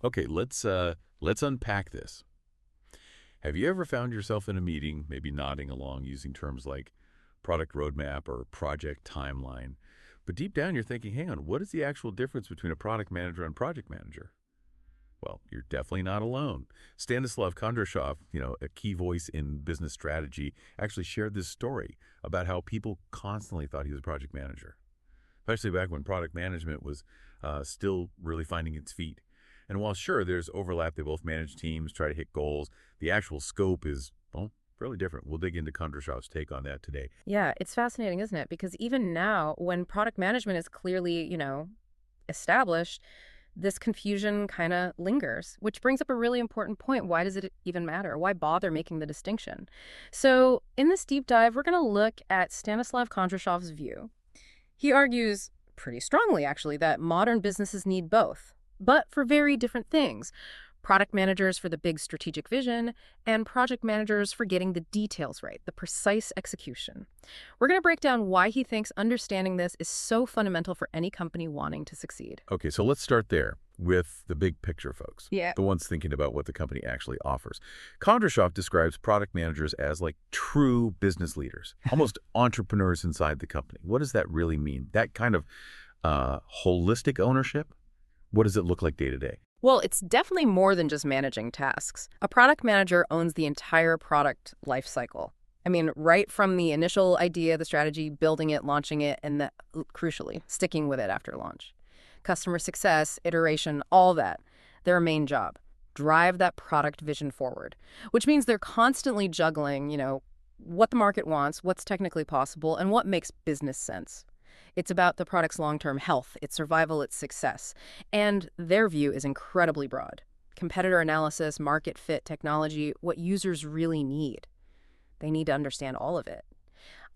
Okay, let's unpack this. Have you ever found yourself in a meeting, maybe nodding along using terms like product roadmap or project timeline, but deep down you're thinking, hang on, what is the actual difference between a product manager and project manager? Well, you're definitely not alone. Stanislav Kondrashov, a key voice in business strategy, actually shared this story about how people constantly thought he was a project manager, especially back when product management was still really finding its feet. And while sure, there's overlap, they both manage teams, try to hit goals, the actual scope is, well, fairly different. We'll dig into Kondrashov's take on that today. Yeah, it's fascinating, isn't it? Because even now, when product management is clearly, established, this confusion kind of lingers, which brings up a really important point. Why does it even matter? Why bother making the distinction? So in this deep dive, we're going to look at Stanislav Kondrashov's view. He argues pretty strongly, actually, that modern businesses need both, but for very different things. Product managers for the big strategic vision, and project managers for getting the details right, the precise execution. We're going to break down why he thinks understanding this is so fundamental for any company wanting to succeed. Okay, so let's start there with the big picture, folks. Yeah. The ones thinking about what the company actually offers. Kondrashov describes product managers as like true business leaders, almost entrepreneurs inside the company. What does that really mean? That kind of holistic ownership? What does it look like day to day? Well, it's definitely more than just managing tasks. A product manager owns the entire product life cycle. I mean, right from the initial idea, the strategy, building it, launching it, and crucially, sticking with it after launch. Customer success, iteration, all that. Their main job. Drive that product vision forward, which means they're constantly juggling, what the market wants, what's technically possible, and what makes business sense. It's about the product's long-term health, its survival, its success. And their view is incredibly broad. Competitor analysis, market fit, technology, what users really need. They need to understand all of it.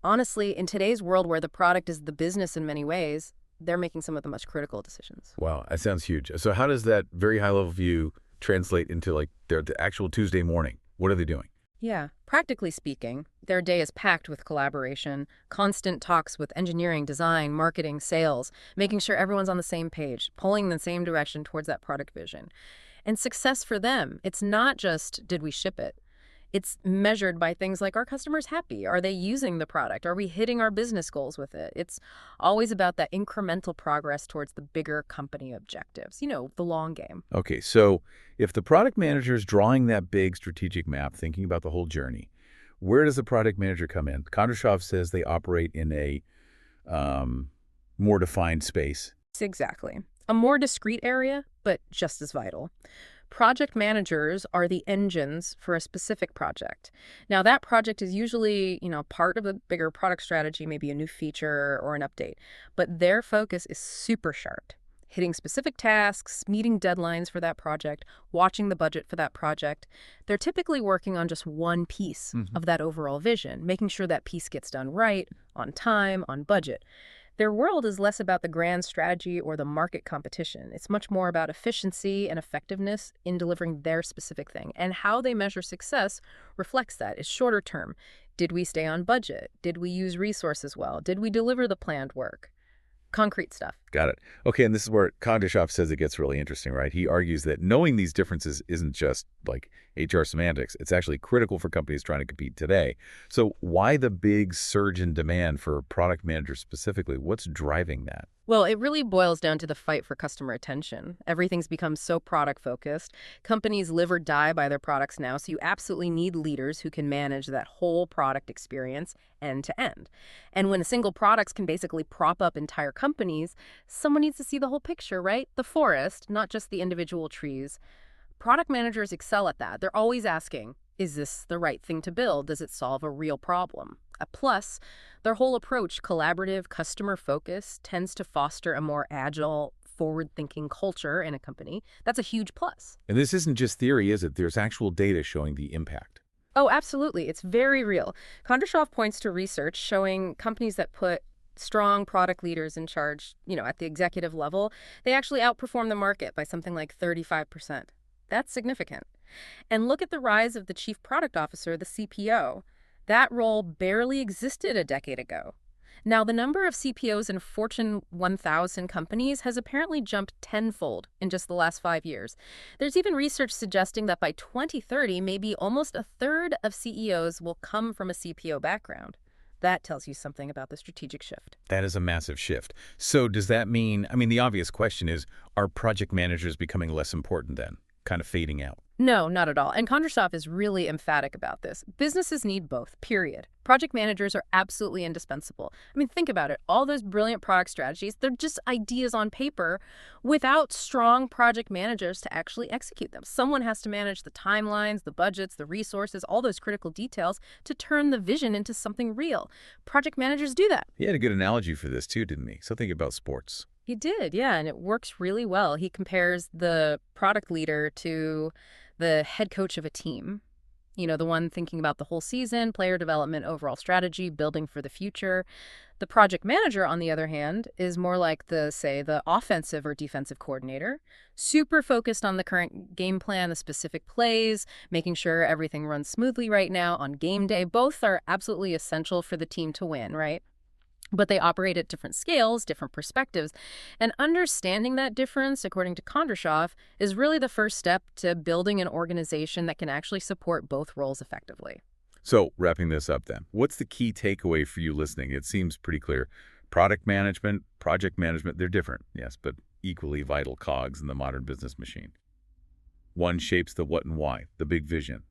Honestly, in today's world where the product is the business in many ways, they're making some of the most critical decisions. Wow, that sounds huge. So how does that very high-level view translate into like the actual Tuesday morning? What are they doing? Yeah, practically speaking, their day is packed with collaboration, constant talks with engineering, design, marketing, sales, making sure everyone's on the same page, pulling in the same direction towards that product vision. And success for them, it's not just did we ship it? It's measured by things like, are customers happy? Are they using the product? Are we hitting our business goals with it? It's always about that incremental progress towards the bigger company objectives, the long game. Okay, so if the product manager is drawing that big strategic map, thinking about the whole journey, where does the product manager come in? Kondrashov says they operate in a more defined space. Exactly. A more discrete area, but just as vital. Project managers are the engines for a specific project. Now, that project is usually, part of a bigger product strategy, maybe a new feature or an update. But their focus is super sharp, hitting specific tasks, meeting deadlines for that project, watching the budget for that project. They're typically working on just one piece of that overall vision, making sure that piece gets done right, on time, on budget. Their world is less about the grand strategy or the market competition. It's much more about efficiency and effectiveness in delivering their specific thing. And how they measure success reflects that. It's shorter term. Did we stay on budget? Did we use resources well? Did we deliver the planned work? Concrete stuff. Got it. Okay, and this is where Kondrashov says it gets really interesting, right? He argues that knowing these differences isn't just like HR semantics. It's actually critical for companies trying to compete today. So why the big surge in demand for product managers specifically? What's driving that? Well, it really boils down to the fight for customer attention. Everything's become so product-focused. Companies live or die by their products now, so you absolutely need leaders who can manage that whole product experience end to end. And when single products can basically prop up entire companies, someone needs to see the whole picture, right? The forest, not just the individual trees. Product managers excel at that. They're always asking, is this the right thing to build? Does it solve a real problem? Plus, their whole approach, collaborative, customer-focused, tends to foster a more agile, forward-thinking culture in a company. That's a huge plus. And this isn't just theory, is it? There's actual data showing the impact. Oh, absolutely. It's very real. Kondrashov points to research showing companies that put strong product leaders in charge, at the executive level, they actually outperform the market by something like 35%. That's significant. And look at the rise of the chief product officer, the CPO. That role barely existed a decade ago. Now, the number of CPOs in Fortune 1000 companies has apparently jumped tenfold in just the last 5 years. There's even research suggesting that by 2030, maybe almost a third of CEOs will come from a CPO background. That tells you something about the strategic shift. That is a massive shift. So does that mean, the obvious question is, are project managers becoming less important then? Kind of fading out? No, not at all. And Kondrashov is really emphatic about this. Businesses need both, period. Project managers are absolutely indispensable. Think about it. All those brilliant product strategies, they're just ideas on paper without strong project managers to actually execute them. Someone has to manage the timelines, the budgets, the resources, all those critical details to turn the vision into something real. Project managers do that. He had a good analogy for this too, didn't he? Something about sports. He did, yeah, and it works really well. He compares the product leader to the head coach of a team. The one thinking about the whole season, player development, overall strategy, building for the future. The project manager, on the other hand, is more like the offensive or defensive coordinator, super focused on the current game plan, the specific plays, making sure everything runs smoothly right now on game day. Both are absolutely essential for the team to win, right? But they operate at different scales, different perspectives. And understanding that difference, according to Kondrashov, is really the first step to building an organization that can actually support both roles effectively. So wrapping this up then, what's the key takeaway for you listening? It seems pretty clear. Product management, project management, they're different, yes, but equally vital cogs in the modern business machine. One shapes the what and why, the big vision.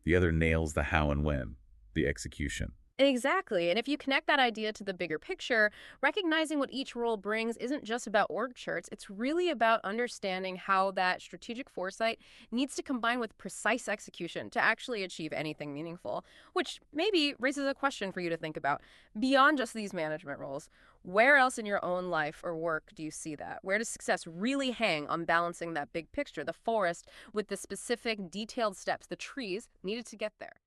The other nails the how and when, the execution. Exactly. And if you connect that idea to the bigger picture, recognizing what each role brings isn't just about org charts. It's really about understanding how that strategic foresight needs to combine with precise execution to actually achieve anything meaningful, which maybe raises a question for you to think about. Beyond just these management roles, where else in your own life or work do you see that? Where does success really hang on balancing that big picture, the forest, with the specific detailed steps, the trees needed to get there?